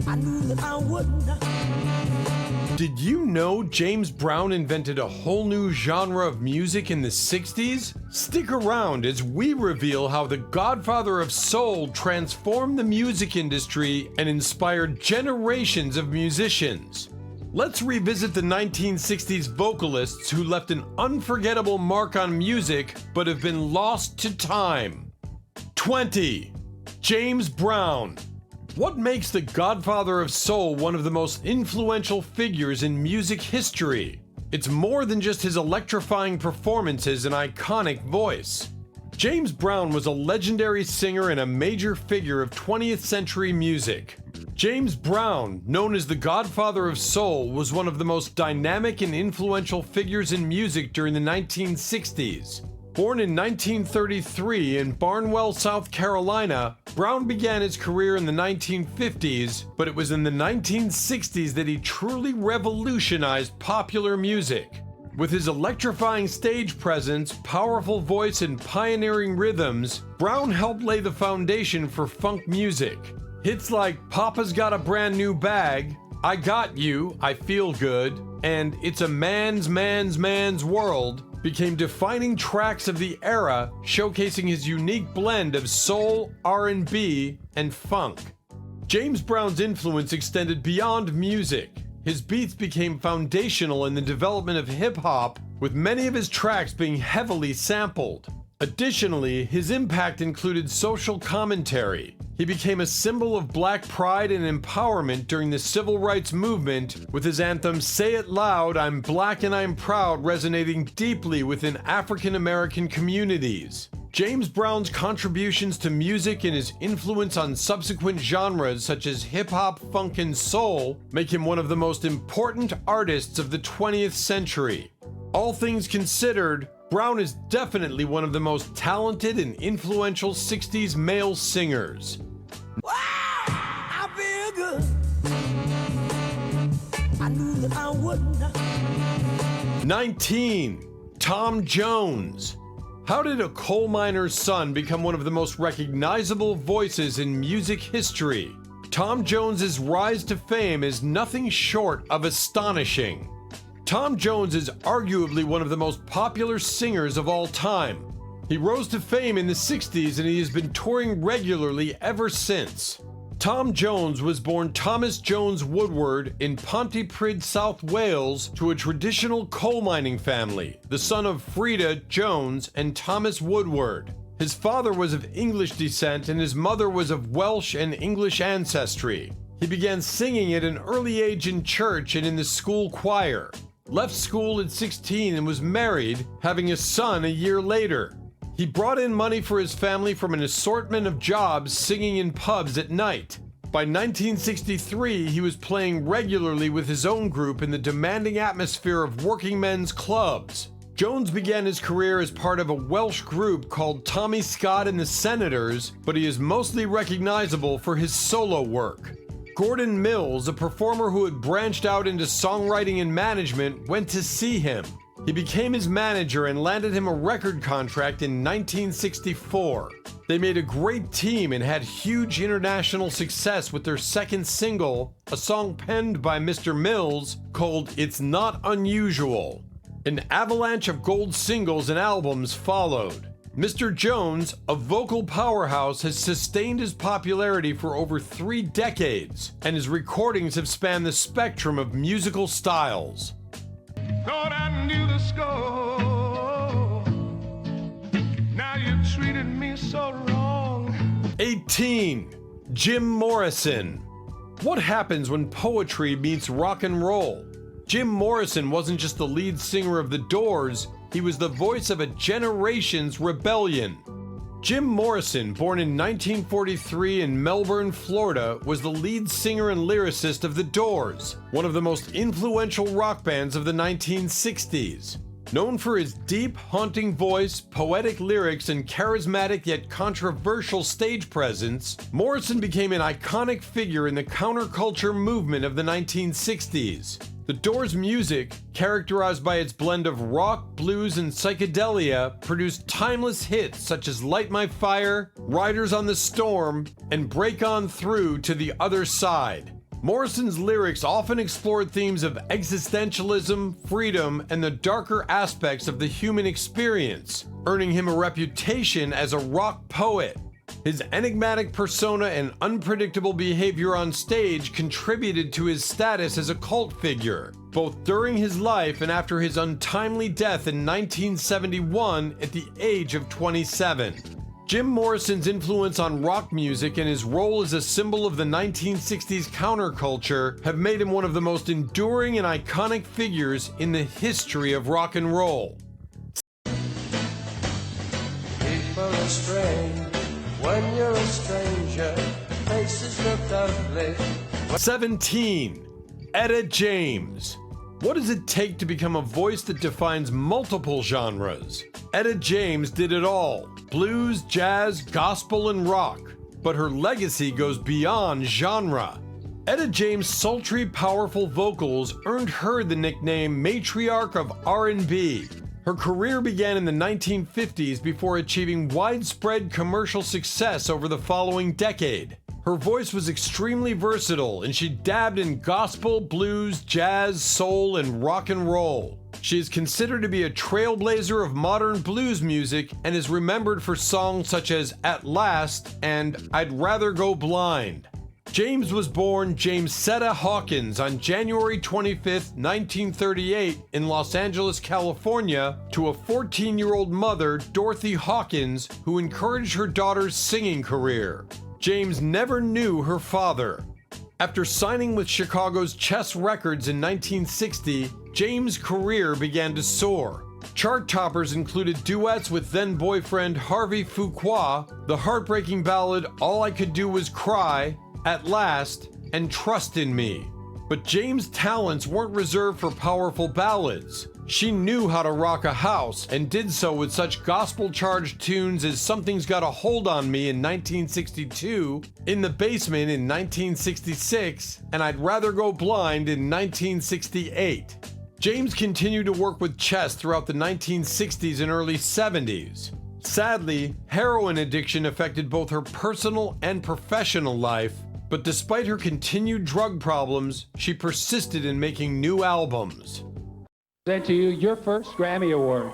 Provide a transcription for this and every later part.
I knew that I would not. Did you know James Brown invented a whole new genre of music in the 60s? Stick around as we reveal how the godfather of soul transformed the music industry and inspired generations of musicians. Let's revisit the 1960s vocalists who left an unforgettable mark on music but have been lost to time. 20. James Brown. What makes the godfather of soul one of the most influential figures in music history? It's more than just his electrifying performances and iconic voice. James Brown was a legendary singer and a major figure of 20th century music. James Brown, known as the Godfather of Soul, was one of the most dynamic and influential figures in music during the 1960s. Born in 1933 in Barnwell, South Carolina, Brown began his career in the 1950s, but it was in the 1960s that he truly revolutionized popular music. With his electrifying stage presence, powerful voice, and pioneering rhythms, Brown helped lay the foundation for funk music. Hits like Papa's Got a Brand New Bag, I Got You, I Feel Good, and It's a Man's World became defining tracks of the era, showcasing his unique blend of soul, R&B, and funk. James Brown's influence extended beyond music. His beats became foundational in the development of hip-hop, with many of his tracks being heavily sampled. Additionally, his impact included social commentary. He became a symbol of black pride and empowerment during the civil rights movement, with his anthem "Say It Loud, I'm Black and I'm Proud" resonating deeply within African American communities. James Brown's contributions to music and his influence on subsequent genres such as hip-hop, funk, and soul make him one of the most important artists of the 20th century. All things considered, Brown is definitely one of the most talented and influential 60s male singers. Wow, I feel good. I knew that I would not. 19. Tom Jones. How did a coal miner's son become one of the most recognizable voices in music history? Tom Jones's rise to fame is nothing short of astonishing. Tom Jones is arguably one of the most popular singers of all time. He rose to fame in the 60s and he has been touring regularly ever since. Tom Jones was born Thomas Jones Woodward in Pontypridd, South Wales, to a traditional coal mining family, the son of Frida Jones and Thomas Woodward. His father was of English descent and his mother was of Welsh and English ancestry. He began singing at an early age in church and in the school choir. Left school at 16 and was married, having a son a year later. He brought in money for his family from an assortment of jobs singing in pubs at night. By 1963, he was playing regularly with his own group in the demanding atmosphere of working men's clubs. Jones began his career as part of a Welsh group called Tommy Scott and the Senators, but he is mostly recognizable for his solo work. Gordon Mills, a performer who had branched out into songwriting and management, went to see him. He became his manager and landed him a record contract in 1964. They made a great team and had huge international success with their second single, a song penned by Mr. Mills called "It's Not Unusual." An avalanche of gold singles and albums followed. Mr. Jones, a vocal powerhouse, has sustained his popularity for over 3 decades, and his recordings have spanned the spectrum of musical styles. Thought I knew the score. Now you treated me so wrong. 18. Jim Morrison. What happens when poetry meets rock and roll? Jim Morrison wasn't just the lead singer of The Doors, he was the voice of a generation's rebellion. Jim Morrison, born in 1943 in Melbourne, Florida, was the lead singer and lyricist of The Doors, one of the most influential rock bands of the 1960s. Known for his deep, haunting voice, poetic lyrics, and charismatic yet controversial stage presence, Morrison became an iconic figure in the counterculture movement of the 1960s. The Doors' music, characterized by its blend of rock, blues, and psychedelia, produced timeless hits such as Light My Fire, Riders on the Storm, and Break On Through to the Other Side. Morrison's lyrics often explored themes of existentialism, freedom, and the darker aspects of the human experience, earning him a reputation as a rock poet. His enigmatic persona and unpredictable behavior on stage contributed to his status as a cult figure, both during his life and after his untimely death in 1971 at the age of 27. Jim Morrison's influence on rock music and his role as a symbol of the 1960s counterculture have made him one of the most enduring and iconic figures in the history of rock and roll. People are strange when you're a stranger, faces look ugly. 17. Eda James. What does it take to become a voice that defines multiple genres? Eda James did it all: blues, jazz, gospel, and rock. But her legacy goes beyond genre. Eda James' sultry, powerful vocals earned her the nickname Matriarch of R&B. Her career began in the 1950s before achieving widespread commercial success over the following decade. Her voice was extremely versatile, and she dabbed in gospel, blues, jazz, soul, and rock and roll. She is considered to be a trailblazer of modern blues music and is remembered for songs such as At Last and I'd Rather Go Blind. James was born Jamesetta Hawkins on January 25, 1938 in Los Angeles, California, to a 14-year-old mother, Dorothy Hawkins, who encouraged her daughter's singing career. James never knew her father. After signing with Chicago's Chess Records in 1960, James' career began to soar. Chart toppers included duets with then-boyfriend Harvey Fuqua, the heartbreaking ballad All I Could Do Was Cry, At Last, and Trust in Me. But James' talents weren't reserved for powerful ballads. She knew how to rock a house and did so with such gospel-charged tunes as Something's Got a Hold on Me in 1962, In the Basement in 1966, and I'd Rather Go Blind in 1968. James continued to work with Chess throughout the 1960s and early 70s. Sadly, heroin addiction affected both her personal and professional life, but despite her continued drug problems, she persisted in making new albums. Present to you your first Grammy Award.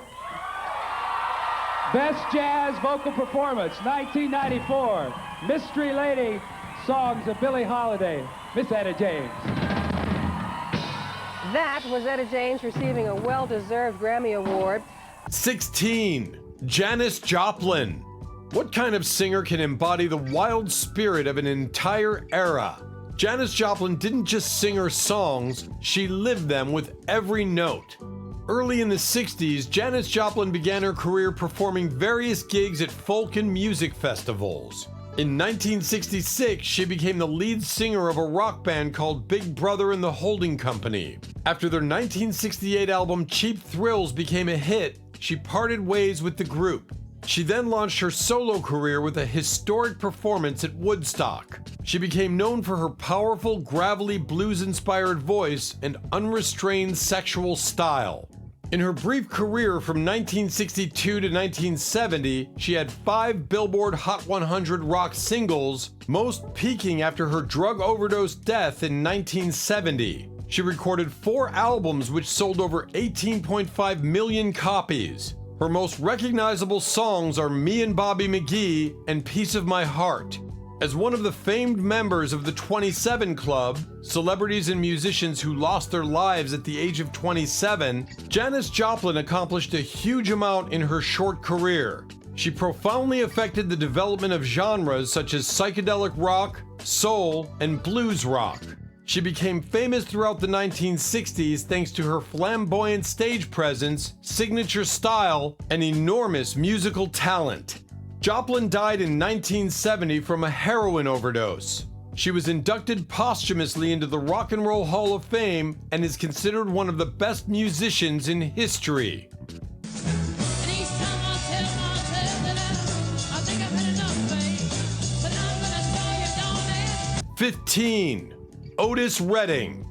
Best Jazz Vocal Performance, 1994. Mystery Lady, songs of Billie Holiday, Miss Eda James. That was Eda James receiving a well-deserved Grammy Award. 16. Janice Joplin. What kind of singer can embody the wild spirit of an entire era? Janice Joplin didn't just sing her songs, she lived them with every note. Early in the 60s, Janice Joplin began her career performing various gigs at folk and music festivals. In 1966, she became the lead singer of a rock band called Big Brother and the Holding Company. After their 1968 album Cheap Thrills became a hit, she parted ways with the group. She then launched her solo career with a historic performance at Woodstock. She became known for her powerful, gravelly, blues-inspired voice and unrestrained sexual style. In her brief career from 1962 to 1970, she had 5 Billboard Hot 100 rock singles, most peaking after her drug overdose death in 1970. She recorded 4 albums which sold over 18.5 million copies. Her most recognizable songs are Me and Bobby McGee and Piece of My Heart. As one of the famed members of the 27 Club, celebrities and musicians who lost their lives at the age of 27, Janice Joplin accomplished a huge amount in her short career. She profoundly affected the development of genres such as psychedelic rock, soul, and blues rock. She became famous throughout the 1960s thanks to her flamboyant stage presence, signature style, and enormous musical talent. Joplin died in 1970 from a heroin overdose. She was inducted posthumously into the Rock and Roll Hall of Fame and is considered one of the best musicians in history. 15. Otis Reading.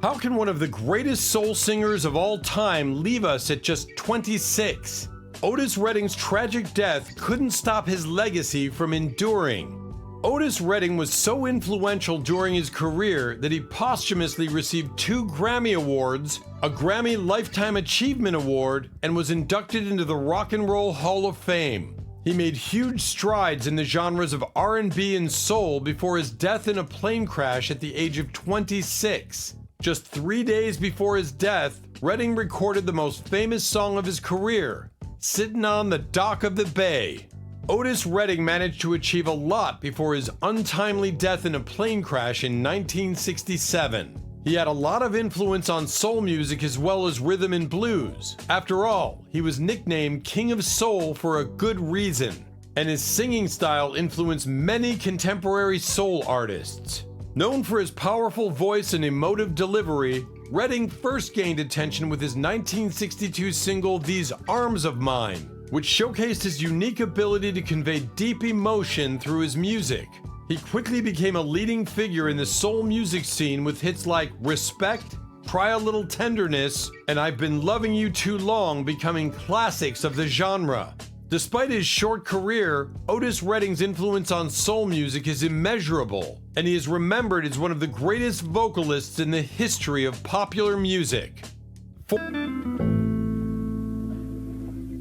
How can one of the greatest soul singers of all time leave us at just 26? Otis Reading's tragic death couldn't stop his legacy from enduring. Otis Reading was so influential during his career that he posthumously received 2 Grammy Awards, a Grammy Lifetime Achievement Award, and was inducted into the Rock and Roll Hall of Fame. He made huge strides in the genres of R&B and soul before his death in a plane crash at the age of 26. Just 3 days before his death, Reading recorded the most famous song of his career, "Sittin' on the Dock of the Bay." Otis Reading managed to achieve a lot before his untimely death in a plane crash in 1967. He had a lot of influence on soul music as well as rhythm and blues. After all, he was nicknamed King of Soul for a good reason, and his singing style influenced many contemporary soul artists. Known for his powerful voice and emotive delivery, Reading first gained attention with his 1962 single "These Arms of Mine," which showcased his unique ability to convey deep emotion through his music. He quickly became a leading figure in the soul music scene with hits like "Respect," "Try a Little Tenderness," and "I've Been Loving You Too Long" becoming classics of the genre. Despite his short career, Otis Reading's influence on soul music is immeasurable, and he is remembered as one of the greatest vocalists in the history of popular music.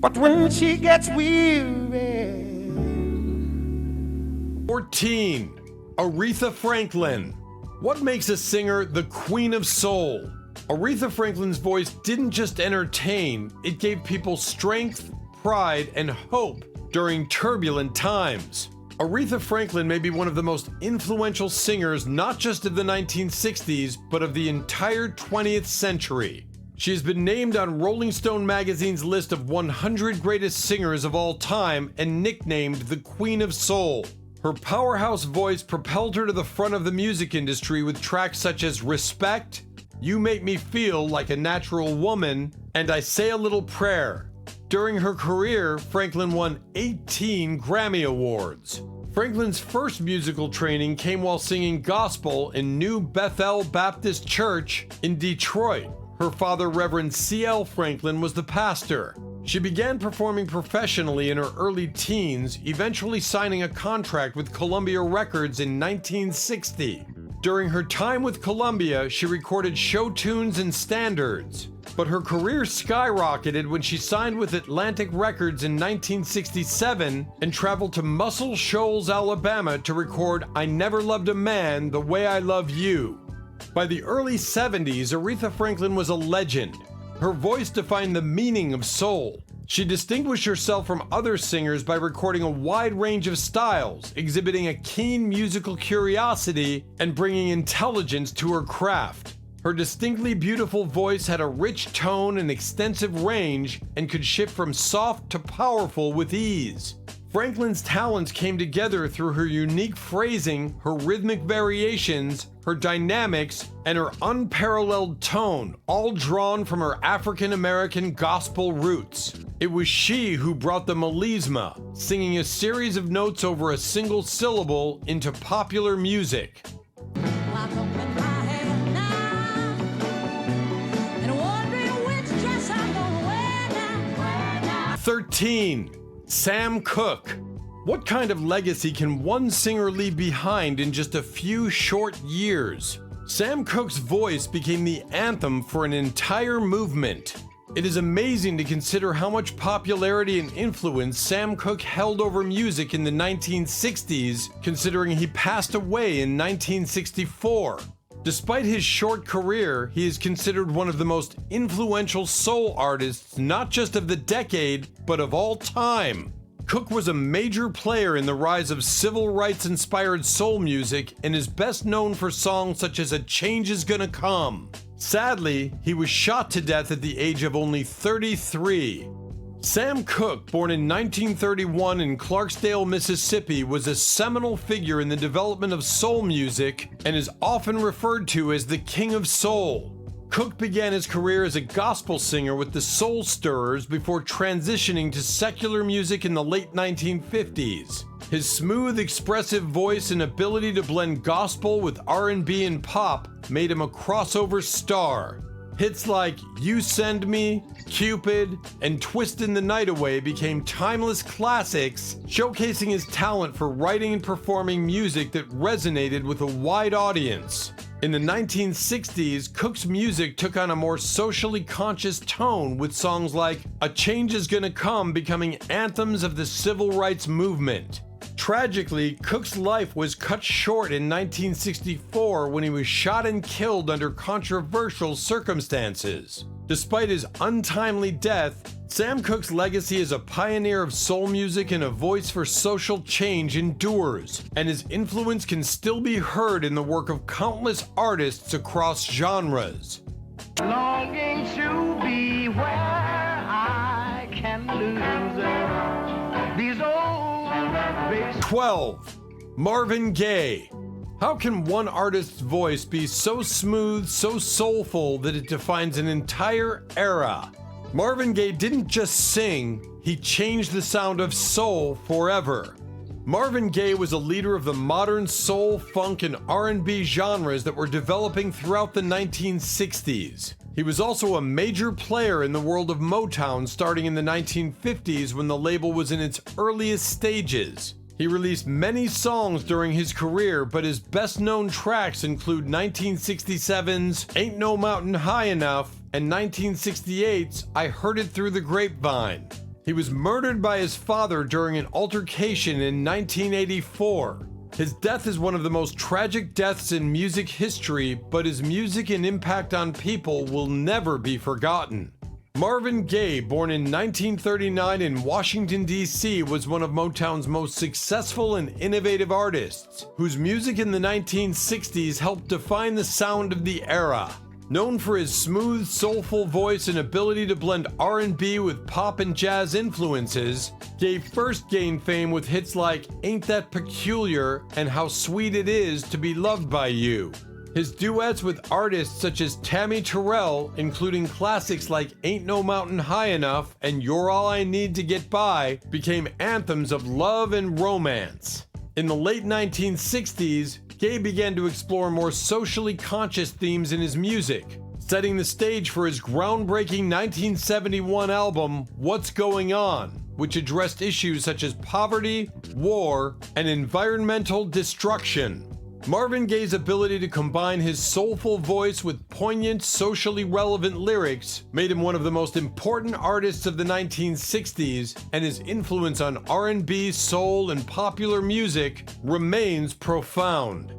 But when she gets weary. 14. Aretha Franklin. What makes a singer the Queen of Soul? Aretha Franklin's voice didn't just entertain, it gave people strength, pride, and hope during turbulent times. Aretha Franklin may be one of the most influential singers not just of the 1960s, but of the entire 20th century. She has been named on Rolling Stone magazine's list of 100 greatest singers of all time and nicknamed the Queen of Soul. Her powerhouse voice propelled her to the front of the music industry with tracks such as "Respect," "You Make Me Feel Like a Natural Woman," and "I Say a Little Prayer." During her career, Franklin won 18 Grammy Awards. Franklin's first musical training came while singing gospel in New Bethel Baptist Church in Detroit. Her father, Reverend C.L. Franklin, was the pastor. She began performing professionally in her early teens, eventually signing a contract with Columbia Records in 1960. During her time with Columbia, she recorded show tunes and standards. But her career skyrocketed when she signed with Atlantic Records in 1967 and traveled to Muscle Shoals, Alabama to record "I Never Loved a Man the Way I Love You." By the early 70s, Aretha Franklin was a legend. Her voice defined the meaning of soul. She distinguished herself from other singers by recording a wide range of styles, exhibiting a keen musical curiosity and bringing intelligence to her craft. Her distinctly beautiful voice had a rich tone and extensive range and could shift from soft to powerful with ease. Franklin's talents came together through her unique phrasing, her rhythmic variations, her dynamics, and her unparalleled tone, all drawn from her African-American gospel roots. It was she who brought the melisma, singing a series of notes over a single syllable, into popular music. 13. Sam Cooke. What kind of legacy can one singer leave behind in just a few short years? Sam Cooke's voice became the anthem for an entire movement. It is amazing to consider how much popularity and influence Sam Cooke held over music in the 1960s, considering he passed away in 1964. Despite his short career, he is considered one of the most influential soul artists not just of the decade, but of all time. Cooke was a major player in the rise of civil rights-inspired soul music and is best known for songs such as "A Change Is Gonna Come." Sadly, he was shot to death at the age of only 33. Sam Cooke, born in 1931 in Clarksdale, Mississippi, was a seminal figure in the development of soul music and is often referred to as the King of Soul. Cooke began his career as a gospel singer with the Soul Stirrers before transitioning to secular music in the late 1950s. His smooth, expressive voice and ability to blend gospel with R&B and pop made him a crossover star. Hits like You Send Me, Cupid, and Twistin' the Night Away became timeless classics, showcasing his talent for writing and performing music that resonated with a wide audience. In the 1960s, Cook's music took on a more socially conscious tone with songs like A Change Is Gonna Come becoming anthems of the civil rights movement. Tragically, Cook's life was cut short in 1964 when he was shot and killed under controversial circumstances. Despite his untimely death, Sam Cooke's legacy as a pioneer of soul music and a voice for social change endures, and his influence can still be heard in the work of countless artists across genres. Longing to be where I can lose these old 12. Marvin Gay. How can one artist's voice be so smooth, so soulful that it defines an entire era? Marvin Gay didn't just sing, he changed the sound of soul forever. Marvin Gay was a leader of the modern soul, funk, and R&B genres that were developing throughout the 1960s. He was also a major player in the world of Motown starting in the 1950s when the label was in its earliest stages. He released many songs during his career, but his best-known tracks include 1967's Ain't No Mountain High Enough and 1968's I Heard It Through the Grapevine. He was murdered by his father during an altercation in 1984. His death is one of the most tragic deaths in music history, but his music and impact on people will never be forgotten. Marvin Gay, born in 1939 in Washington, D.C., was one of Motown's most successful and innovative artists, whose music in the 1960s helped define the sound of the era. Known for his smooth, soulful voice and ability to blend R&B with pop and jazz influences, Gay first gained fame with hits like Ain't That Peculiar and How Sweet It Is to Be Loved by You. His duets with artists such as Tammy Terrell, including classics like Ain't No Mountain High Enough and You're All I Need to Get By, became anthems of love and romance. In the late 1960s, Gay began to explore more socially conscious themes in his music, setting the stage for his groundbreaking 1971 album, What's Going On?, which addressed issues such as poverty, war, and environmental destruction. Marvin Gaye's ability to combine his soulful voice with poignant, socially relevant lyrics made him one of the most important artists of the 1960s, and his influence on R&B, soul, and popular music remains profound.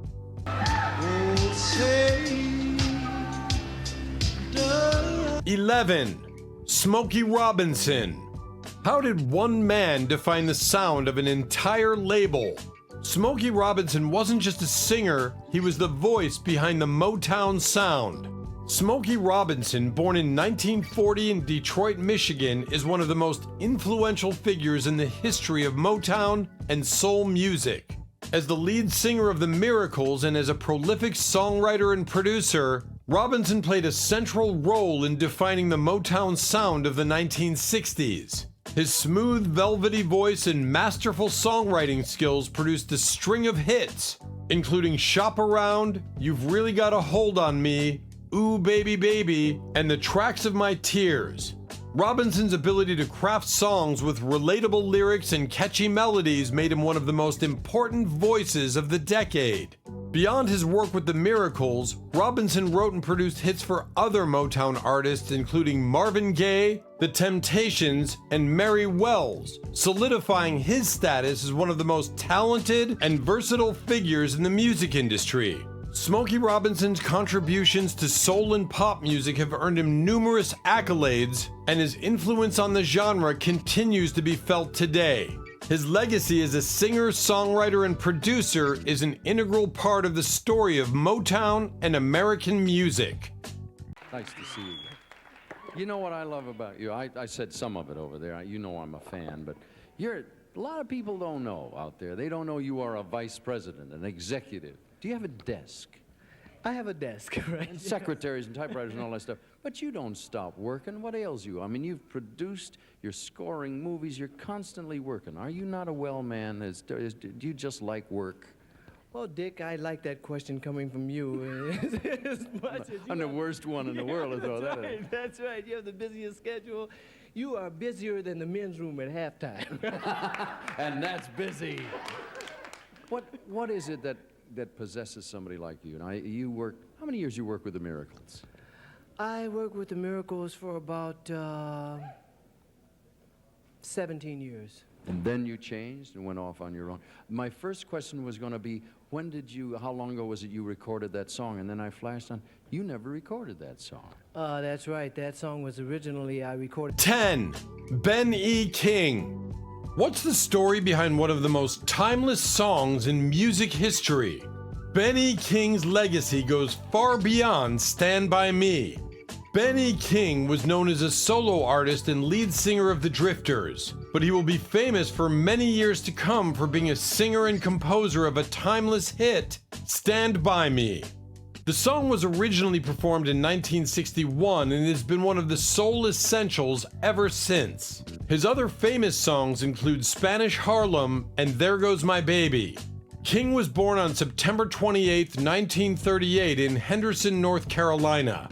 11. Smokey Robinson. How did one man define the sound of an entire label? Smokey Robinson wasn't just a singer, he was the voice behind the Motown sound. Smokey Robinson, born in 1940 in Detroit, Michigan, is one of the most influential figures in the history of Motown and soul music. As the lead singer of the Miracles and as a prolific songwriter and producer, Robinson played a central role in defining the Motown sound of the 1960s. His smooth, velvety voice and masterful songwriting skills produced a string of hits, including Shop Around, You've Really Got a Hold on Me, Ooh Baby Baby, and The Tracks of My Tears. Robinson's ability to craft songs with relatable lyrics and catchy melodies made him one of the most important voices of the decade. Beyond his work with the Miracles, Robinson wrote and produced hits for other Motown artists including Marvin Gay, The Temptations, and Mary Wells, solidifying his status as one of the most talented and versatile figures in the music industry. Smokey Robinson's contributions to soul and pop music have earned him numerous accolades, and his influence on the genre continues to be felt today. His legacy as a singer, songwriter, and producer is an integral part of the story of Motown and American music. Nice to see you. You know what I love about you? I said some of it over there. You know I'm a fan, but a lot of people don't know out there. They don't know you are a vice president, an executive. Do you have a desk? I have a desk, right? And secretaries and typewriters and all that stuff. But you don't stop working. What ails you? I mean, you've produced, you're scoring movies, you're constantly working. Are you not a well man? Do you just like work? Well, Dick, I like that question coming from you. As much as I'm the worst one in the world to throw that in. That's right. You have the busiest schedule. You are busier than the men's room at halftime. And that's busy. What is it that possesses somebody like you? Now, how many years you work with the Miracles? I worked with the Miracles for about 17 years. And then you changed and went off on your own. My first question was going to be, how long ago was it you recorded that song? And then I flashed on, you never recorded that song. That's right. That song was originally, I recorded. 10. Ben E. King. What's the story behind one of the most timeless songs in music history? Ben E. King's legacy goes far beyond Stand By Me. Ben E. King was known as a solo artist and lead singer of the Drifters, but he will be famous for many years to come for being a singer and composer of a timeless hit, Stand By Me. The song was originally performed in 1961 and has been one of the soul essentials ever since. His other famous songs include Spanish Harlem and There Goes My Baby. King was born on September 28, 1938 in Henderson, North Carolina.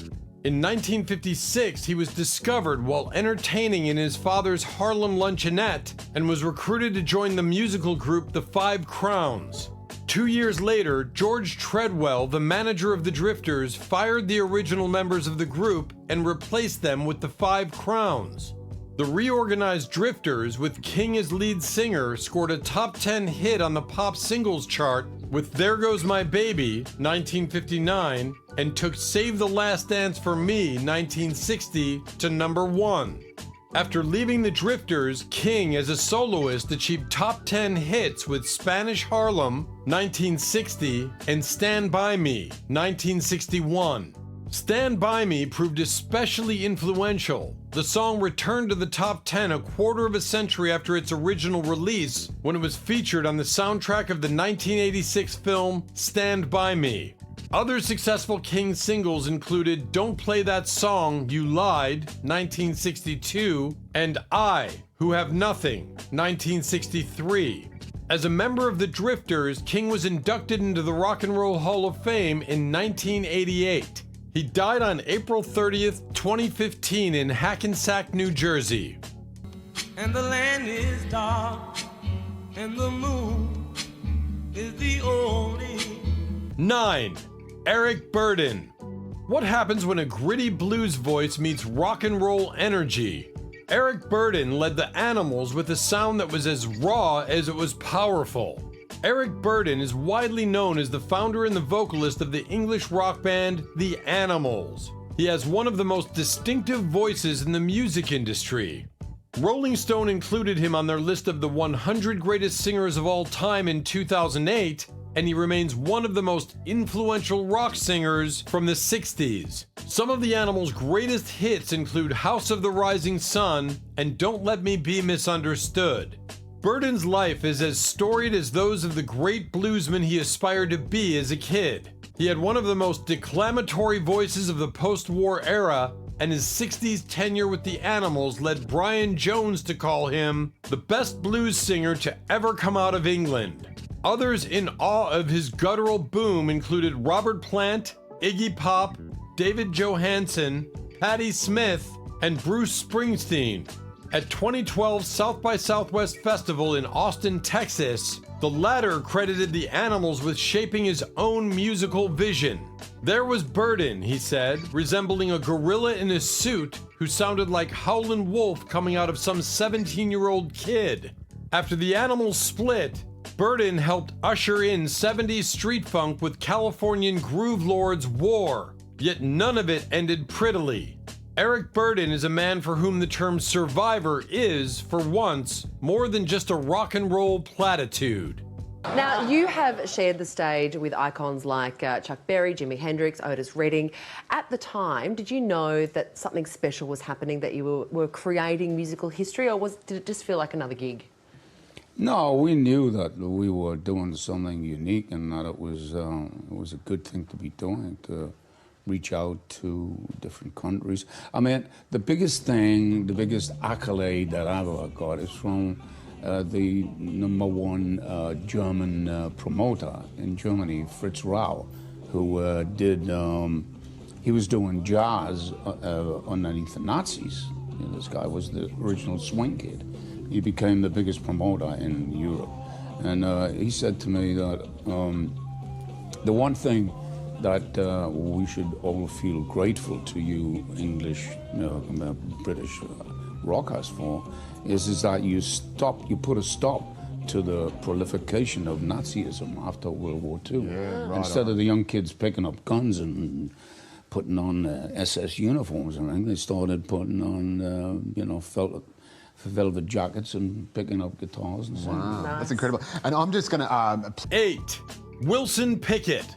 In 1956, he was discovered while entertaining in his father's Harlem luncheonette and was recruited to join the musical group The Five Crowns. 2 years later, George Treadwell, the manager of the Drifters, fired the original members of the group and replaced them with the Five Crowns. The reorganized Drifters, with King as lead singer, scored a top 10 hit on the pop singles chart with There Goes My Baby, 1959, and took Save the Last Dance for Me, 1960, to number 1. After leaving the Drifters, King, as a soloist, achieved top 10 hits with Spanish Harlem, 1960, and Stand By Me, 1961. Stand By Me proved especially influential. The song returned to the top 10 a quarter of a century after its original release, when it was featured on the soundtrack of the 1986 film Stand By Me. Other successful King singles included Don't Play That Song, You Lied, 1962, and I, Who Have Nothing, 1963. As a member of the Drifters, King was inducted into the Rock and Roll Hall of Fame in 1988. He died on April 30th, 2015 in Hackensack, New Jersey. And the land is dark, and the moon is the only. 9. Eric Burton. What happens when a gritty blues voice meets rock and roll energy? Eric Burton led the Animals with a sound that was as raw as it was powerful. Eric Burton is widely known as the founder and the vocalist of the English rock band The Animals. He has one of the most distinctive voices in the music industry. Rolling Stone included him on their list of the 100 greatest singers of all time in 2008, and he remains one of the most influential rock singers from the 60s. Some of the Animals' greatest hits include House of the Rising Sun and Don't Let Me Be Misunderstood. Burton's life is as storied as those of the great bluesmen he aspired to be as a kid. He had one of the most declamatory voices of the post-war era, and his 60s tenure with the Animals led Brian Jones to call him the best blues singer to ever come out of England. Others in awe of his guttural boom included Robert Plant, Iggy Pop, David Johansen, Patti Smith, and Bruce Springsteen. At 2012 South by Southwest Festival in Austin, Texas, the latter credited the Animals with shaping his own musical vision. There was Burton, he said, resembling a gorilla in a suit who sounded like Howlin' Wolf coming out of some 17-year-old kid. After the Animals split, Burton helped usher in 70s street funk with Californian groove lords War, yet none of it ended prettily. Eric Burton is a man for whom the term survivor is, for once, more than just a rock and roll platitude. Now, you have shared the stage with icons like Chuck Berry, Jimi Hendrix, Otis Reading. At the time, did you know that something special was happening, that you were creating musical history, or did it just feel like another gig? No, we knew that we were doing something unique and that it was a good thing to be doing, to reach out to different countries. I mean, the biggest thing, the biggest accolade that I've ever got is from the #1 German promoter in Germany, Fritz Rau, who he was doing jazz underneath the Nazis. You know, this guy was the original swing kid. He became the biggest promoter in Europe. And he said to me that the one thing that we should all feel grateful to you English, British rockers for is that you put a stop to the proliferation of Nazism after World War II. Yeah, right. Instead of the young kids picking up guns and putting on SS uniforms and everything, they started putting on, velvet jackets and picking up guitars and singing. Wow, that's incredible. And I'm just going to... 8. Wilson Pickett,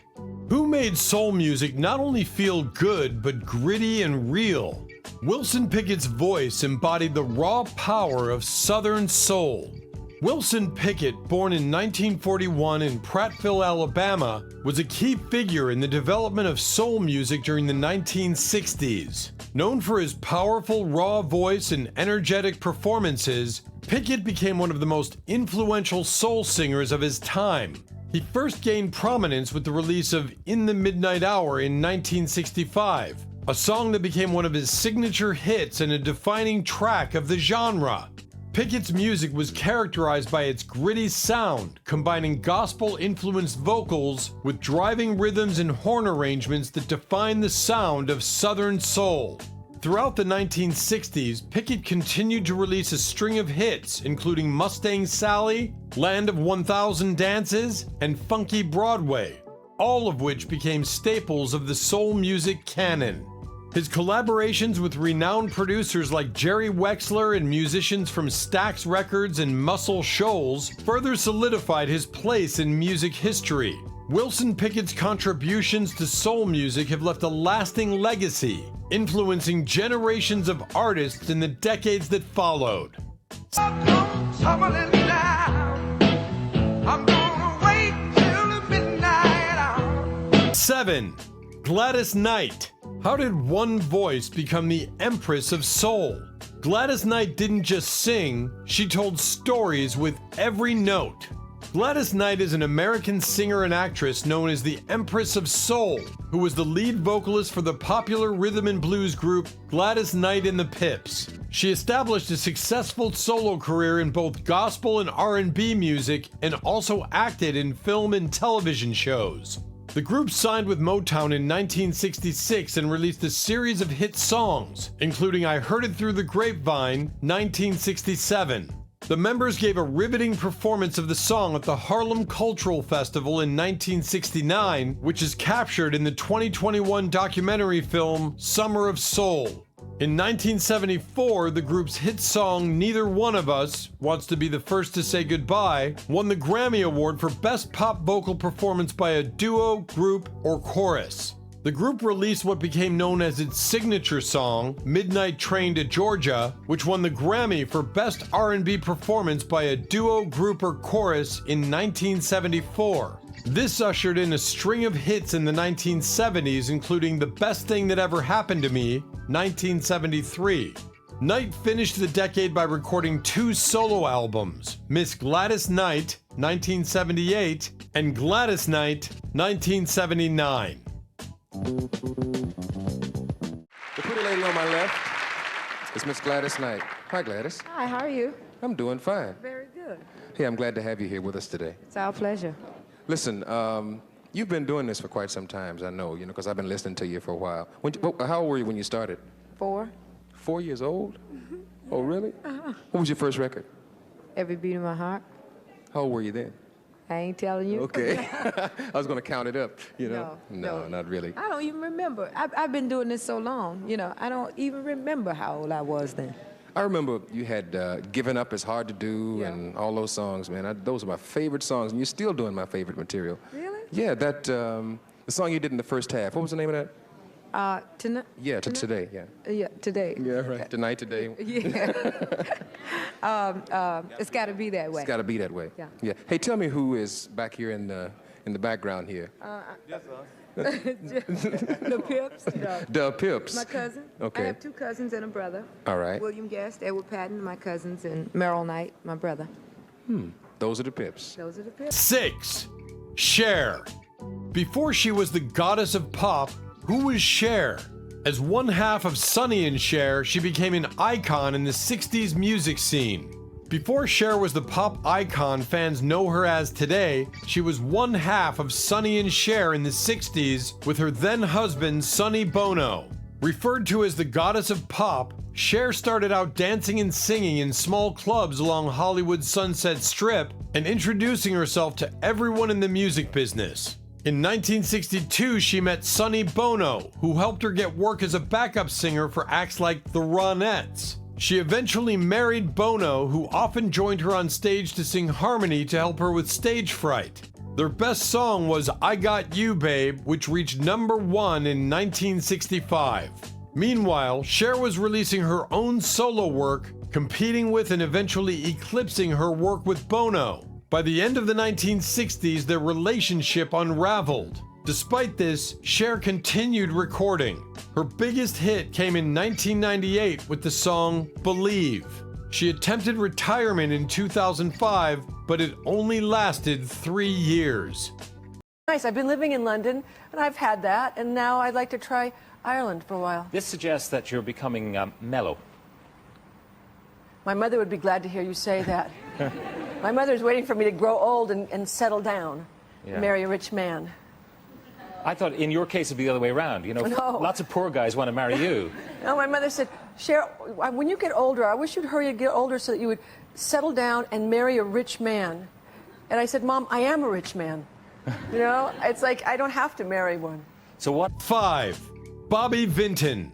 who made soul music not only feel good, but gritty and real. Wilson Pickett's voice embodied the raw power of Southern soul. Wilson Pickett, born in 1941 in Prattville, Alabama, was a key figure in the development of soul music during the 1960s. Known for his powerful, raw voice and energetic performances, Pickett became one of the most influential soul singers of his time. He first gained prominence with the release of In the Midnight Hour in 1965, a song that became one of his signature hits and a defining track of the genre. Pickett's music was characterized by its gritty sound, combining gospel-influenced vocals with driving rhythms and horn arrangements that define the sound of Southern soul. Throughout the 1960s, Pickett continued to release a string of hits, including Mustang Sally, Land of 1,000 Dances, and Funky Broadway, all of which became staples of the soul music canon. His collaborations with renowned producers like Jerry Wexler and musicians from Stax Records and Muscle Shoals further solidified his place in music history. Wilson Pickett's contributions to soul music have left a lasting legacy, influencing generations of artists in the decades that followed. 7. Gladys Knight. How did one voice become the Empress of Soul? Gladys Knight didn't just sing, she told stories with every note. Gladys Knight is an American singer and actress known as the Empress of Soul, who was the lead vocalist for the popular rhythm and blues group Gladys Knight and the Pips. She established a successful solo career in both gospel and R&B music and also acted in film and television shows. The group signed with Motown in 1966 and released a series of hit songs, including I Heard It Through the Grapevine, 1967. The members gave a riveting performance of the song at the Harlem Cultural Festival in 1969, which is captured in the 2021 documentary film Summer of Soul. In 1974, the group's hit song Neither One of Us Wants to Be the First to Say Goodbye won the Grammy Award for Best Pop Vocal Performance by a Duo, Group, or Chorus. The group released what became known as its signature song, Midnight Train to Georgia, which won the Grammy for Best R&B Performance by a Duo, Group, or Chorus in 1974. This ushered in a string of hits in the 1970s, including The Best Thing That Ever Happened to Me, 1973. Knight finished the decade by recording 2 solo albums, Miss Gladys Knight, 1978, and Gladys Knight, 1979. The pretty lady on my left is Miss Gladys Knight. Hi, Gladys. Hi, how are you? I'm doing fine. Very good. Hey, I'm glad to have you here with us today. It's our pleasure. Listen, you've been doing this for quite some time, I know, because I've been listening to you for a while. How old were you when you started? 4. 4 years old? Mm-hmm. Oh, really? Uh-huh. What was your first record? Every Beat of My Heart. How old were you then? I ain't telling you. Okay. I was going to count it up, No, not really. I don't even remember. I've been doing this so long, I don't even remember how old I was then. I remember you had Given Up Is Hard to Do and all those songs, man. Those are my favorite songs, and you're still doing my favorite material. Really? Yeah, the song you did in the first half. What was the name of that? Tonight? Yeah, Today, yeah. Yeah, Today. Yeah, right. Tonight, Today. Yeah. It's got to be that way. It's got to be that way. Yeah. Yeah. Hey, tell me who is back here in the background here. The Pips. The Pips. My cousin. Okay. I have 2 cousins and a brother. All right. William Guest, Edward Patton, my cousins, and Merrill Knight, my brother. Those are the Pips. Those are the Pips. 6. Cher. Before she was the goddess of pop, who was Cher? As one half of Sonny and Cher, she became an icon in the 60s music scene. Before Cher was the pop icon fans know her as today, she was one half of Sonny and Cher in the 60s with her then husband Sonny Bono. Referred to as the goddess of pop, Cher started out dancing and singing in small clubs along Hollywood's Sunset Strip and introducing herself to everyone in the music business. In 1962, she met Sonny Bono, who helped her get work as a backup singer for acts like the Ronettes. She eventually married Bono, who often joined her on stage to sing harmony to help her with stage fright. Their best song was I Got You Babe, which reached number 1 in 1965. Meanwhile, Cher was releasing her own solo work, competing with and eventually eclipsing her work with Bono. By the end of the 1960s, their relationship unraveled. Despite this, Cher continued recording. Her biggest hit came in 1998 with the song Believe. She attempted retirement in 2005, but it only lasted 3 years. Nice, I've been living in London, and I've had that, and now I'd like to try Ireland for a while. This suggests that you're becoming mellow. My mother would be glad to hear you say that. My mother's waiting for me to grow old and settle down, marry a rich man. I thought in your case it'd be the other way around. You know, lots of poor guys want to marry you. No, my mother said, Cher, when you get older, I wish you'd hurry to get older so that you would settle down and marry a rich man. And I said, Mom, I am a rich man. You know, it's like I don't have to marry one. So what? 5. Bobby Vinton.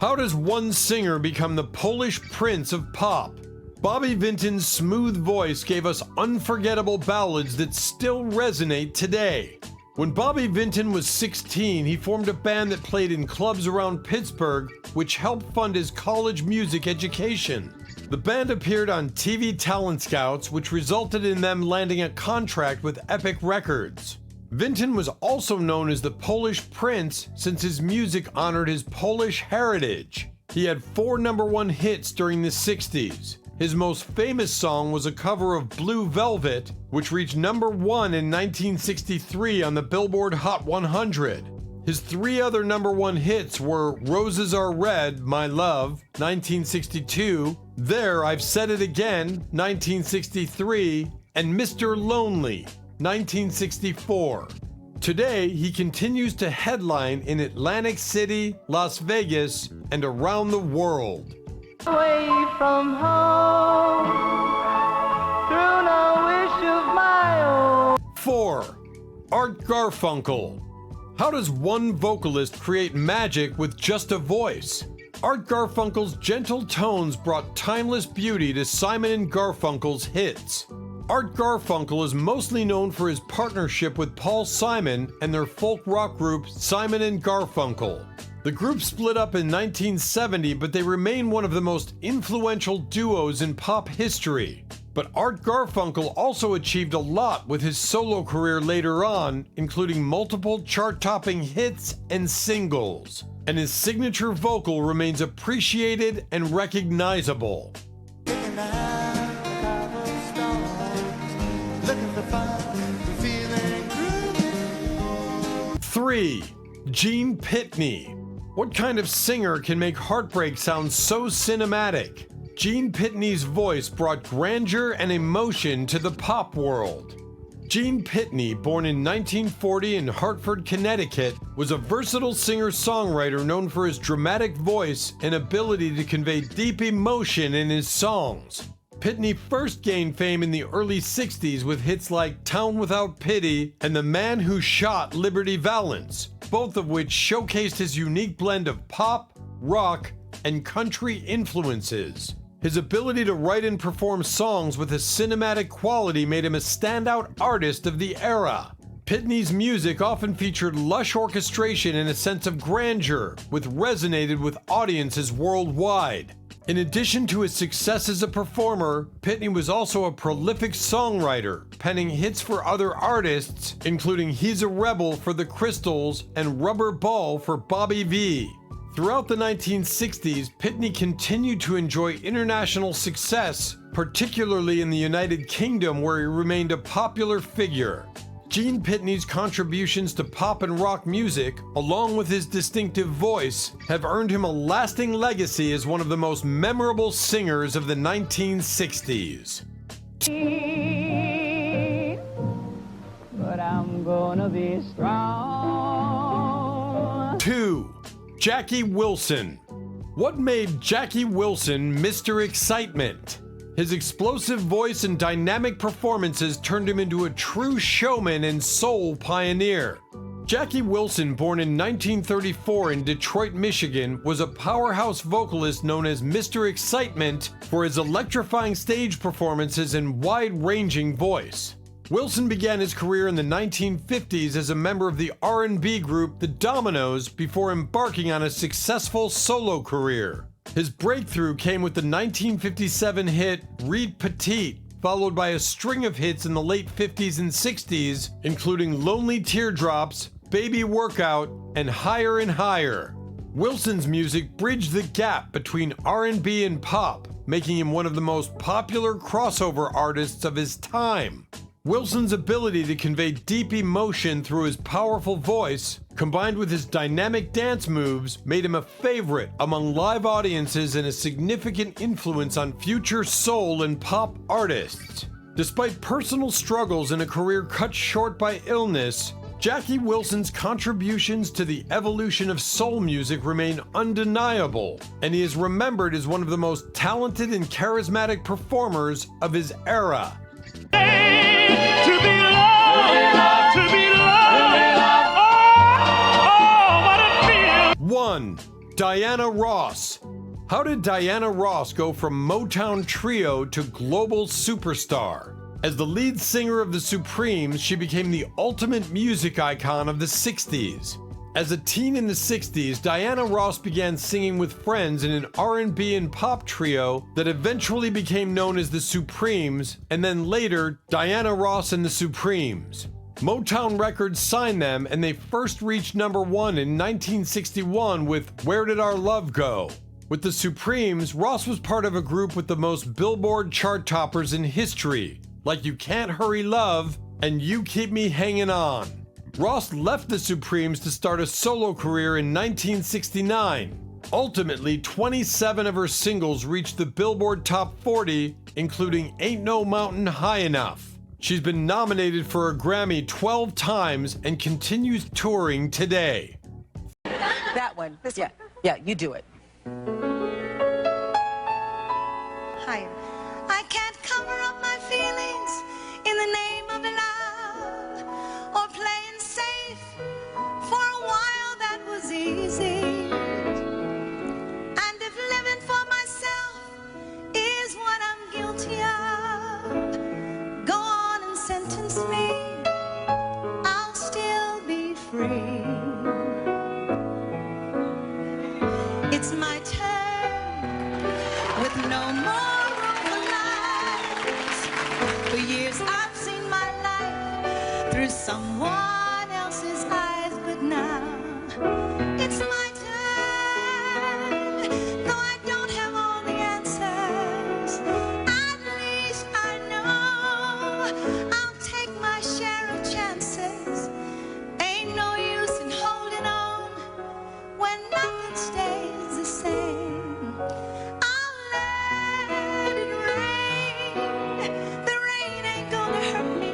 How does one singer become the Polish prince of pop? Bobby Vinton's smooth voice gave us unforgettable ballads that still resonate today. When Bobby Vinton was 16, he formed a band that played in clubs around Pittsburgh, which helped fund his college music education. The band appeared on TV Talent Scouts, which resulted in them landing a contract with Epic Records. Vinton was also known as the Polish Prince since his music honored his Polish heritage. He had 4 #1 hits during the 60s. His most famous song was a cover of Blue Velvet, which reached number 1 in 1963 on the Billboard Hot 100. His 3 other #1 hits were Roses Are Red, My Love, 1962, There, I've Said It Again, 1963, and Mr. Lonely, 1964. Today, he continues to headline in Atlantic City, Las Vegas, and around the world. Away from home, through no wish of my own. 4. Art Garfunkle. How does one vocalist create magic with just a voice? Art Garfunkel's gentle tones brought timeless beauty to Simon & Garfunkel's hits. Art Garfunkel is mostly known for his partnership with Paul Simon and their folk rock group Simon & Garfunkel. The group split up in 1970, but they remain one of the most influential duos in pop history. But Art Garfunkel also achieved a lot with his solo career later on, including multiple chart-topping hits and singles. And his signature vocal remains appreciated and recognizable. 3. Gene Pitney. What kind of singer can make heartbreak sound so cinematic? Gene Pitney's voice brought grandeur and emotion to the pop world. Gene Pitney, born in 1940 in Hartford, Connecticut, was a versatile singer-songwriter known for his dramatic voice and ability to convey deep emotion in his songs. Pitney first gained fame in the early 60s with hits like Town Without Pity and The Man Who Shot Liberty Valance, both of which showcased his unique blend of pop, rock, and country influences. His ability to write and perform songs with a cinematic quality made him a standout artist of the era. Pitney's music often featured lush orchestration and a sense of grandeur, which resonated with audiences worldwide. In addition to his success as a performer, Pitney was also a prolific songwriter, penning hits for other artists, including He's a Rebel for the Crystals and Rubber Ball for Bobby V. Throughout the 1960s, Pitney continued to enjoy international success, particularly in the United Kingdom, where he remained a popular figure. Gene Pitney's contributions to pop and rock music, along with his distinctive voice, have earned him a lasting legacy as one of the most memorable singers of the 1960s. But I'm gonna be strong. 2. Jackie Wilson. What made Jackie Wilson Mr. Excitement? His explosive voice and dynamic performances turned him into a true showman and soul pioneer. Jackie Wilson, born in 1934 in Detroit, Michigan, was a powerhouse vocalist known as Mr. Excitement for his electrifying stage performances and wide-ranging voice. Wilson began his career in the 1950s as a member of the R&B group The Dominoes before embarking on a successful solo career. His breakthrough came with the 1957 hit Reed Petite, followed by a string of hits in the late 50s and 60s, including Lonely Teardrops, Baby Workout, and Higher and Higher. Wilson's music bridged the gap between R&B and pop, making him one of the most popular crossover artists of his time. Wilson's ability to convey deep emotion through his powerful voice, combined with his dynamic dance moves, made him a favorite among live audiences and a significant influence on future soul and pop artists. Despite personal struggles and a career cut short by illness, Jackie Wilson's contributions to the evolution of soul music remain undeniable, and he is remembered as one of the most talented and charismatic performers of his era. To be loved, to be loved, oh, what it feels. 1. Diana Ross. How did Diana Ross go from Motown trio to global superstar? As the lead singer of the Supremes, she became the ultimate music icon of the 60s. As a teen in the 60s, Diana Ross began singing with friends in an R&B and pop trio that eventually became known as the Supremes, and then later, Diana Ross and the Supremes. Motown Records signed them, and they first reached #1 in 1961 with Where Did Our Love Go? With the Supremes, Ross was part of a group with the most Billboard chart toppers in history, like You Can't Hurry Love and You Keep Me Hanging On. Ross left the Supremes to start a solo career in 1969. Ultimately, 27 of her singles reached the Billboard Top 40, including Ain't No Mountain High Enough. She's been nominated for a Grammy 12 times and continues touring today. That one. Yeah, you do it. Higher. I can't cover up my feelings in the name of love or playing safe. For a while that was easy. And if living for myself is what I'm guilty of, go on and sentence me. I'll still be free. It's my turn with no more room for lies. For years I've seen my life through someone else's eyes, but now it's my turn. Though I don't have all the answers, at least I know I'll take my share of chances. Ain't no use in holding on when nothing stays the same. I'll let it rain. The rain ain't gonna hurt me.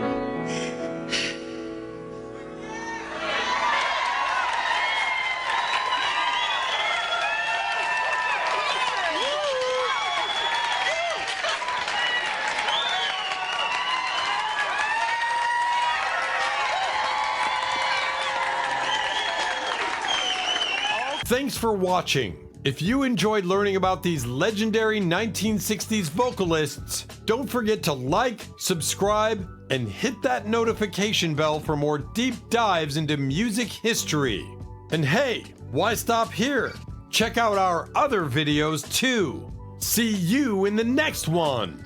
Thanks for watching. If you enjoyed learning about these legendary 1960s vocalists, don't forget to like, subscribe, and hit that notification bell for more deep dives into music history. And hey, why stop here? Check out our other videos too. See you in the next one.